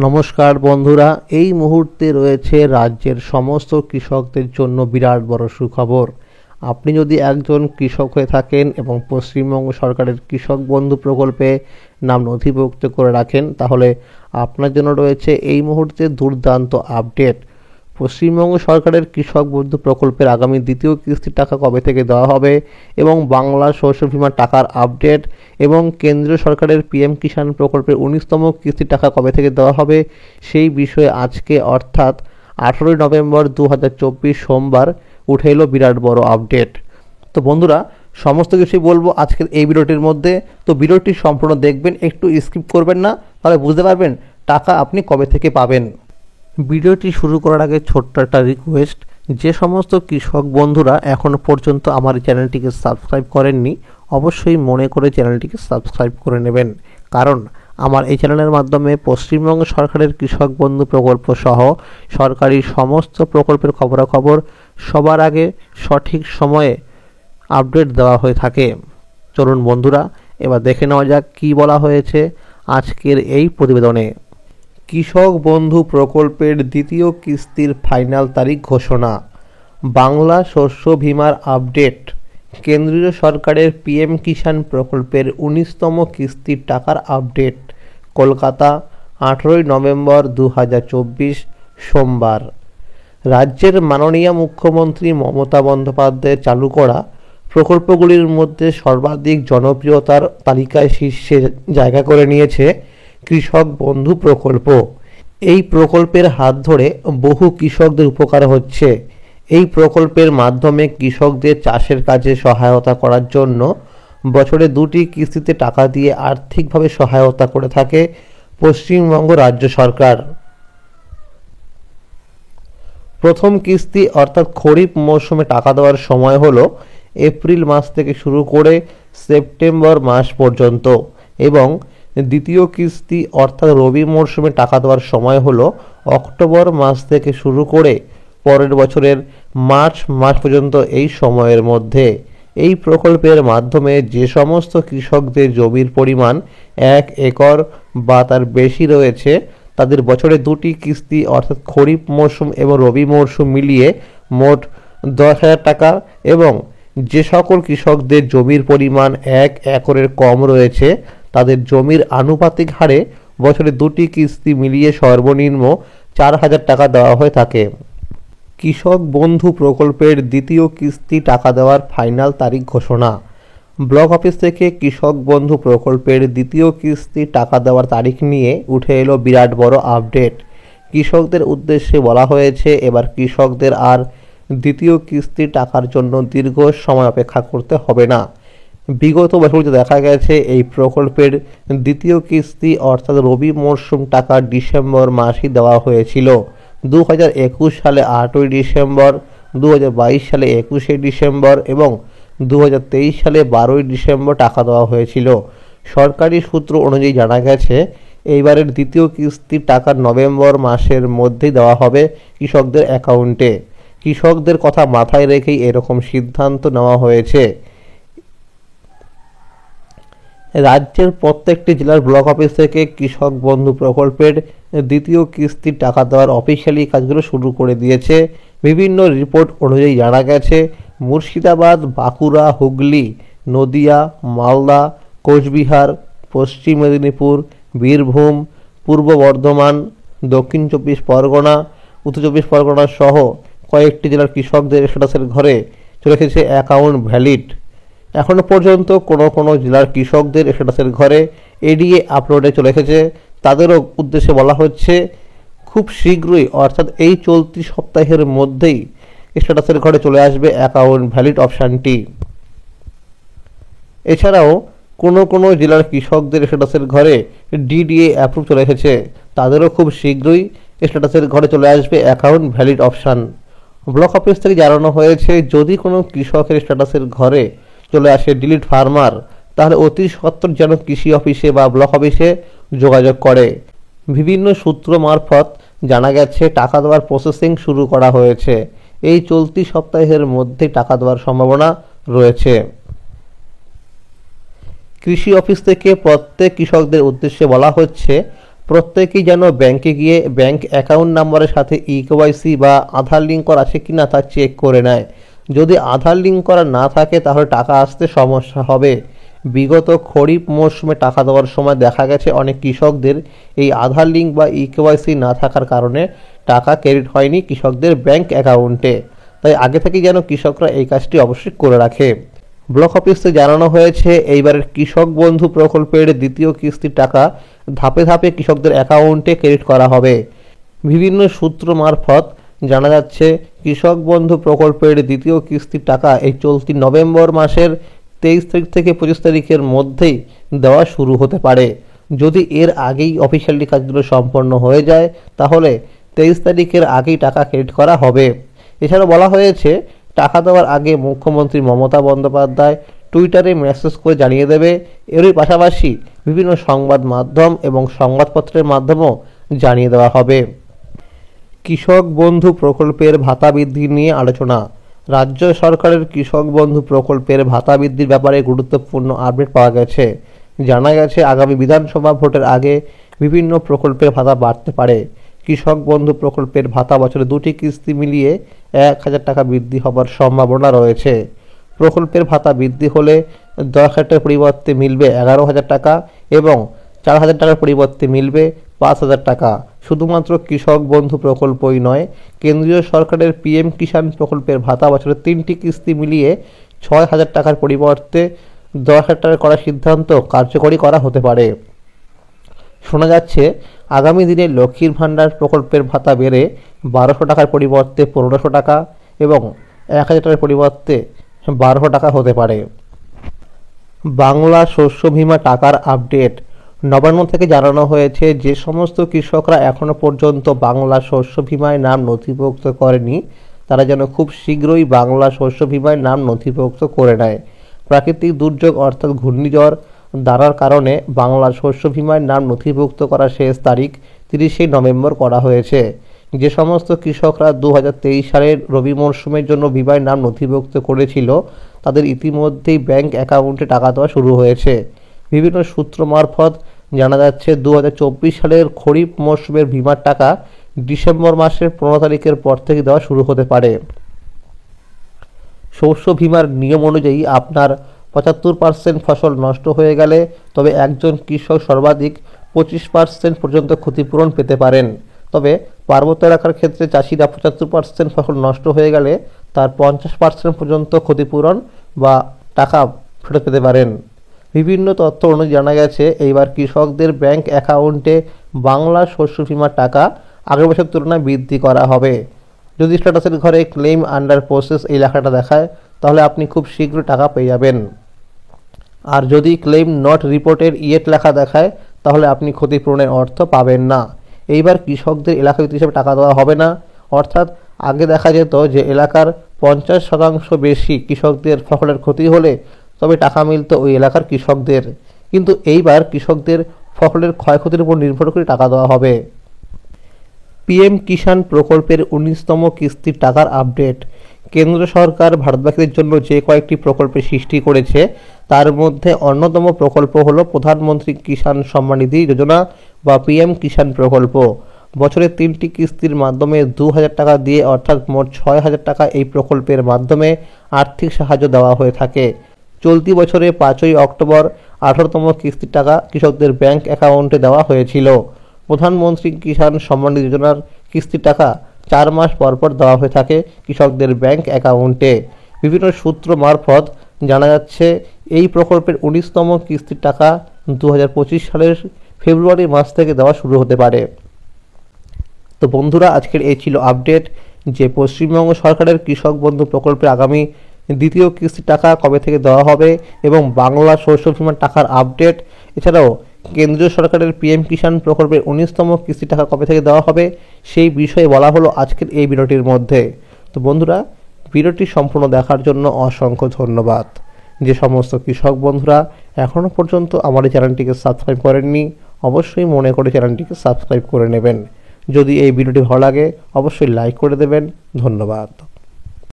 নমস্কার বন্ধুরা, এই মুহূর্তে রয়েছে রাজ্যের সমস্ত কৃষকদের জন্য বিরাট বড় সুখবর। আপনি যদি একজন কৃষক হয়ে থাকেন এবং পশ্চিমবঙ্গ সরকারের কৃষক বন্ধু প্রকল্পে নাম নথিভুক্ত করে রাখেন, তাহলে আপনার জন্য রয়েছে এই মুহূর্তে দুর্দান্ত আপডেট। পশ্চিমবঙ্গ সরকারের কৃষক বন্ধু প্রকল্পের আগামী দ্বিতীয় কিস্তির টাকা কবে থেকে দেওয়া হবে এবং বাংলা শস্য বীমার টাকার আপডেট এবং কেন্দ্রীয় সরকারের পিএম কিষাণ প্রকল্পের 19তম কিস্তির টাকা কবে থেকে দেওয়া হবে সেই বিষয়ে আজকে অর্থাৎ 18 নভেম্বর 2024 সোমবার উঠে এলো বিরাট বড় আপডেট। তো বন্ধুরা, সমস্ত কিছুই বলবো আজকের এই ভিডিওটির মধ্যে। তো ভিডিওটি সম্পূর্ণ দেখবেন, একটু স্কিপ করবেন না, তাহলে বুঝতে পারবেন টাকা আপনি কবে থেকে পাবেন। ভিডিওটি শুরু করার আগে ছোট্ট একটা রিকোয়েস্ট, যে সমস্ত কৃষক বন্ধুরা এখনও পর্যন্ত আমার চ্যানেলটিকে সাবস্ক্রাইব করেননি, অবশ্যই মনে করে চ্যানেলটিকে সাবস্ক্রাইব করে নেবেন, কারণ আমার এই চ্যানেলের মাধ্যমে পশ্চিমবঙ্গ সরকারের কৃষক বন্ধু প্রকল্প সহ সরকারি সমস্ত প্রকল্পের খবরাখবর সবার আগে সঠিক সময়ে আপডেট দেওয়া হয়ে থাকে। চলুন বন্ধুরা, এবার দেখে নেওয়া যাক কী বলা হয়েছে আজকের এই প্রতিবেদনে। কৃষক বন্ধু প্রকল্পের দ্বিতীয় কিস্তির ফাইনাল তারিখ ঘোষণা, বাংলা শস্য বীমার আপডেট, কেন্দ্রীয় সরকারের পিএম কিষাণ প্রকল্পের 19তম কিস্তির টাকার আপডেট। কলকাতা, 18 নভেম্বর 2024 সোমবার। রাজ্যের মাননীয় মুখ্যমন্ত্রী মমতা বন্দ্যোপাধ্যায়ের চালু করা প্রকল্পগুলির মধ্যে সর্বাধিক জনপ্রিয়তার তালিকায় শীর্ষে জায়গা করে নিয়েছে কৃষক বন্ধু প্রকল্প। এই প্রকল্পের হাত ধরে বহু কৃষকদের উপকার হচ্ছে। এই প্রকল্পের মাধ্যমে কৃষকদের চাষের কাজে সহায়তা করার জন্য বছরে 2টি কিস্তিতে টাকা দিয়ে আর্থিকভাবে সহায়তা করে থাকে পশ্চিমবঙ্গ রাজ্য সরকার। প্রথম কিস্তি অর্থাৎ খরিফ মৌসুমে টাকা দেওয়ার সময় হলো এপ্রিল মাস থেকে শুরু করে সেপ্টেম্বর মাস পর্যন্ত এবং দ্বিতীয় কিস্তি অর্থাৎ রবি মরশুমে টাকা দেওয়ার সময় হলো অক্টোবর মাস থেকে শুরু করে পরের বছরের মার্চ মাস পর্যন্ত। এই সময়ের মধ্যে এই প্রকল্পের মাধ্যমে যে সমস্ত কৃষকদের জমির পরিমাণ 1 একর বা তার বেশি রয়েছে, তাদের বছরে 2টি কিস্তি অর্থাৎ খরিফ মরশুম এবং রবি মরশুম মিলিয়ে মোট 10,000 টাকা এবং যে সকল কৃষকদের জমির পরিমাণ 1 একরের কম রয়েছে, তাদের জমির আনুপাতিক হারে বছরে 2টি কিস্তি মিলিয়ে সর্বনিম্ন 4,000 টাকা দেওয়া হয়ে থাকে। কৃষক বন্ধু প্রকল্পের দ্বিতীয় কিস্তি টাকা দেওয়ার ফাইনাল তারিখ ঘোষণা, ব্লক অফিস থেকে কৃষক বন্ধু প্রকল্পের দ্বিতীয় কিস্তি টাকা দেওয়ার তারিখ নিয়ে উঠে এলো বিরাট বড় আপডেট। কৃষকদের উদ্দেশ্যে বলা হয়েছে এবার কৃষকদের আর দ্বিতীয় কিস্তি টাকার জন্য দীর্ঘ সময় অপেক্ষা করতে হবে না। বিগত বছরগুলোতে দেখা গেছে এই প্রকল্পের দ্বিতীয় কিস্তি অর্থাৎ রবি মরশুম টাকা ডিসেম্বর মাসেই দেওয়া হয়েছিল। 2021 সালে 8ই ডিসেম্বর, 2022 সালে 21শে ডিসেম্বর এবং 2023 সালে 12ই ডিসেম্বর টাকা দেওয়া হয়েছিল। সরকারি সূত্র অনুযায়ী জানা গেছে এইবারের দ্বিতীয় কিস্তির টাকা নভেম্বর মাসের মধ্যেই দেওয়া হবে কৃষকদের অ্যাকাউন্টে। কৃষকদের কথা মাথায় রেখেই এরকম সিদ্ধান্ত নেওয়া হয়েছে। রাজ্যের প্রত্যেকটি জেলার ব্লক অফিস থেকে কৃষক বন্ধু প্রকল্পের দ্বিতীয় কিস্তির টাকা দেওয়ার অফিসিয়ালি কাজগুলো শুরু করে দিয়েছে। বিভিন্ন রিপোর্ট অনুযায়ী জানা গেছে মুর্শিদাবাদ, বাঁকুড়া, হুগলি, নদিয়া, মালদা, কোচবিহার, পশ্চিম মেদিনীপুর, বীরভূম, পূর্ব বর্ধমান, দক্ষিণ 24 পরগনা, উত্তর 24 পরগনা সহ কয়েকটি জেলার কৃষকদের স্ট্যাটাসের ঘরে চলে এসেছে অ্যাকাউন্ট ভ্যালিড। এখনও পর্যন্ত কোনো জেলার কৃষকদের স্ট্যাটাসের ঘরে এডিএ আপলোডে চলে এসেছে। তাদেরও উদ্দেশ্যে বলা হচ্ছে খুব শীঘ্রই অর্থাৎ এই চলতি সপ্তাহের মধ্যেই স্ট্যাটাসের ঘরে চলে আসবে অ্যাকাউন্ট ভ্যালিড অপশানটি। এছাড়াও কোনো জেলার কৃষকদের স্ট্যাটাসের ঘরে ডিডিএ অ্যাপ্রুভ চলে এসেছে, তাদেরও খুব শীঘ্রই স্ট্যাটাসের ঘরে চলে আসবে account valid option. Block office থেকে জানানো হয়েছে যদি কোনো কৃষকের স্ট্যাটাসের ঘরে চলে আসে ডিলিট ফার্মার, তাহলে অতি সত্বর যেন কৃষি অফিসে বা ব্লক অফিসে যোগাযোগ করে। বিভিন্ন সূত্র মারফত জানা গেছে টাকা দেওয়ার প্রসেসিং শুরু করা হয়েছে। এই চলতি সপ্তাহের মধ্যে টাকা দেওয়ার সম্ভাবনা রয়েছে। কৃষি অফিস থেকে প্রত্যেক কৃষকদের উদ্দেশ্যে বলা হচ্ছে প্রত্যেকেই যেন ব্যাংকে গিয়ে ব্যাংক অ্যাকাউন্ট নাম্বারের সাথে ইকেওয়াইসি বা আধার লিঙ্ক করা আছে কিনা তা চেক করে নেয়। যদি আধার লিঙ্ক করা না থাকে তাহলে টাকা আসতে সমস্যা হবে। বিগত খরিফ মরশুমে টাকা দেওয়ার সময় দেখা গেছে অনেক কৃষকদের এই আধার লিঙ্ক বা ইকেওয়াইসি না থাকার কারণে টাকা ক্রেডিট হয়নি কৃষকদের ব্যাংক অ্যাকাউন্টে। তাই আগে থেকেই যেন কৃষকরা এই কাজটি অবশ্যই করে রাখে। ব্লক অফিস থেকে জানানো হয়েছে এইবারের কৃষক বন্ধু প্রকল্পের দ্বিতীয় কিস্তির টাকা ধাপে ধাপে কৃষকদের অ্যাকাউন্টে ক্রেডিট করা হবে। বিভিন্ন সূত্র মারফত জানা যাচ্ছে কৃষক বন্ধু প্রকল্পের দ্বিতীয় কিস্তির টাকা এই চলতি নভেম্বর মাসের 23 তারিখ থেকে 25 তারিখের মধ্যেই দেওয়া শুরু হতে পারে। যদি এর আগেই অফিসিয়ালি কাজগুলো সম্পন্ন হয়ে যায় তাহলে 23 তারিখের আগেই টাকা ক্রেডিট করা হবে। এছাড়া বলা হয়েছে টাকা দেওয়ার আগে মুখ্যমন্ত্রী মমতা বন্দ্যোপাধ্যায় টুইটারে মেসেজ করে জানিয়ে দেবে। এরই পাশাপাশি বিভিন্ন সংবাদ মাধ্যম এবং সংবাদপত্রের মাধ্যমেও জানিয়ে দেওয়া হবে। কৃষক বন্ধু প্রকল্পের ভাতা বৃদ্ধি নিয়ে আলোচনা। রাজ্য সরকারের কৃষক বন্ধু প্রকল্পের ভাতা বৃদ্ধির ব্যাপারে গুরুত্বপূর্ণ আপডেট পাওয়া গেছে। জানা গেছে আগামী বিধানসভা ভোটের আগে বিভিন্ন প্রকল্পের ভাতা বাড়তে পারে। কৃষক বন্ধু প্রকল্পের ভাতা বছরে 2টি কিস্তি মিলিয়ে 1000 টাকা বৃদ্ধি হবার সম্ভাবনা রয়েছে। প্রকল্পের ভাতা বৃদ্ধি হলে 10,000 টাকার পরিবর্তে মিলবে 11,000 টাকা এবং 4,000 টাকার পরিবর্তে মিলবে 5,000 টাকা। শুধুমাত্র কৃষক বন্ধু প্রকল্পই নয়, কেন্দ্রীয় সরকারের পিএম কিষাণ প্রকল্পের ভাতা বছরে 3টি কিস্তি মিলিয়ে 6,000 টাকার পরিবর্তে 10,000 টাকা করার সিদ্ধান্ত কার্যকরী করা হতে পারে। শোনা যাচ্ছে আগামী দিনে লক্ষ্মীর ভাণ্ডার প্রকল্পের ভাতা বেড়ে 1200 টাকার পরিবর্তে 1500 টাকা এবং 1000 টাকার পরিবর্তে 1200 টাকা হতে পারে। বাংলা শস্য বীমা টাকার আপডেট। নবান্ন থেকে জানানো হয়েছে যে সমস্ত কৃষকরা এখনো পর্যন্ত বাংলা শস্য বীমায় নাম নথিভুক্ত করেনি তারা যেন খুব শীঘ্রই বাংলা শস্য বীমায় নাম নথিভুক্ত করে নেয়। প্রাকৃতিক দুর্যোগ অর্থাৎ ঘূর্ণিঝড় দাঁড়ার কারণে বাংলা শস্য বীমায় নাম নথিভুক্ত করার শেষ তারিখ 30শে নভেম্বর করা হয়েছে। যে সমস্ত কৃষকরা 2023 সালের রবি মরশুমের জন্য বীমায় নাম নথিভুক্ত করেছিল তাদের ইতিমধ্যেই ব্যাংক অ্যাকাউন্টে টাকা দেওয়া শুরু হয়েছে। বিভিন্ন সূত্র মারফত জানা যাচ্ছে 2024 সালের খরিফ মরশুমের বীমার টাকা ডিসেম্বর মাসের 15 তারিখের পর থেকে দেওয়া শুরু হতে পারে। শস্য বীমার নিয়ম অনুযায়ী আপনার 75% ফসল নষ্ট হয়ে গেলে তবে একজন কৃষক সর্বাধিক 25% পর্যন্ত ক্ষতিপূরণ পেতে পারেন। তবে পার্বত্য এলাকার ক্ষেত্রে চাষিরা 75% ফসল নষ্ট হয়ে গেলে তার 50% পর্যন্ত ক্ষতিপূরণ বা টাকা ফেরত পেতে পারেন। বিভিন্ন তথ্য অনুযায়ী জানা গেছে এইবার কৃষকদের ব্যাংক অ্যাকাউন্টে বাংলা শস্য বীমার টাকা আগের বছরের তুলনায় বৃদ্ধি করা হবে। যদি স্ট্যাটাসের ঘরে ক্লেম আন্ডার প্রসেস এই লেখাটা দেখায় তাহলে আপনি খুব শীঘ্র টাকা পেয়ে যাবেন। আর যদি ক্লেম নট রিপোর্টেড ইয়েট লেখা দেখায় তাহলে আপনি ক্ষতিপূরণের অর্থ পাবেন না। এইবার কৃষকদের এলাকা হিসেবে টাকা দেওয়া হবে না। অর্থাৎ আগে দেখা যেত যে এলাকার 50% বেশি কৃষকদের ফসলের ক্ষতি হলে তবে টাকা মিলত ওই এলাকার কৃষকদের, কিন্তু এইবার কৃষকদের ফসলের ক্ষয়ক্ষতির উপর নির্ভর করে টাকা দেওয়া হবে। পিএম কিষাণ প্রকল্পের 19তম কিস্তির টাকার আপডেট। কেন্দ্র সরকার ভারতবাসীদের জন্য যে কয়েকটি প্রকল্পের সৃষ্টি করেছে তার মধ্যে অন্যতম প্রকল্প হলো প্রধানমন্ত্রী কিষাণ সম্মান নিধি যোজনা বা পিএম কিষাণ প্রকল্প। বছরে 3টি কিস্তির মাধ্যমে 2,000 টাকা দিয়ে অর্থাৎ মোট 6,000 টাকা এই প্রকল্পের মাধ্যমে আর্থিক সাহায্য দেওয়া হয়ে থাকে। চলতি বছরে 5ই অক্টোবর 18তম কিস্তির টাকা কৃষকদের ব্যাংক অ্যাকাউন্টে দেওয়া হয়েছিল। প্রধানমন্ত্রী কিষাণ সম্মান নিধি যোজনার কিস্তির টাকা 4 মাস পরপর দেওয়া হয়ে থাকে কৃষকদের ব্যাংক অ্যাকাউন্টে। বিভিন্ন সূত্র মারফত জানা যাচ্ছে এই প্রকল্পের 19তম কিস্তির টাকা 2025 সালের ফেব্রুয়ারি মাস থেকে দেওয়া শুরু হতে পারে। তো বন্ধুরা, আজকের এই ছিল আপডেট যে পশ্চিমবঙ্গ সরকারের কৃষক বন্ধু প্রকল্পের আগামী দ্বিতীয় কিস্তির টাকা কবে থেকে দেওয়া হবে এবং বাংলা শস্য বীমার টাকার আপডেট। এছাড়াও কেন্দ্রীয় সরকারের পিএম কিষাণ প্রকল্পের 19তম কিস্তির টাকা কবে থেকে দেওয়া হবে সেই বিষয়ে বলা হলো আজকের এই ভিডিওটির মধ্যে। তো বন্ধুরা, ভিডিওটি সম্পূর্ণ দেখার জন্য অসংখ্য ধন্যবাদ। যে সমস্ত কৃষক বন্ধুরা এখনও পর্যন্ত আমার এই চ্যানেলটিকে সাবস্ক্রাইব করেননি অবশ্যই মনে করে চ্যানেলটিকে সাবস্ক্রাইব করে নেবেন। যদি এই ভিডিওটি ভালো লাগে অবশ্যই লাইক করে দেবেন। ধন্যবাদ।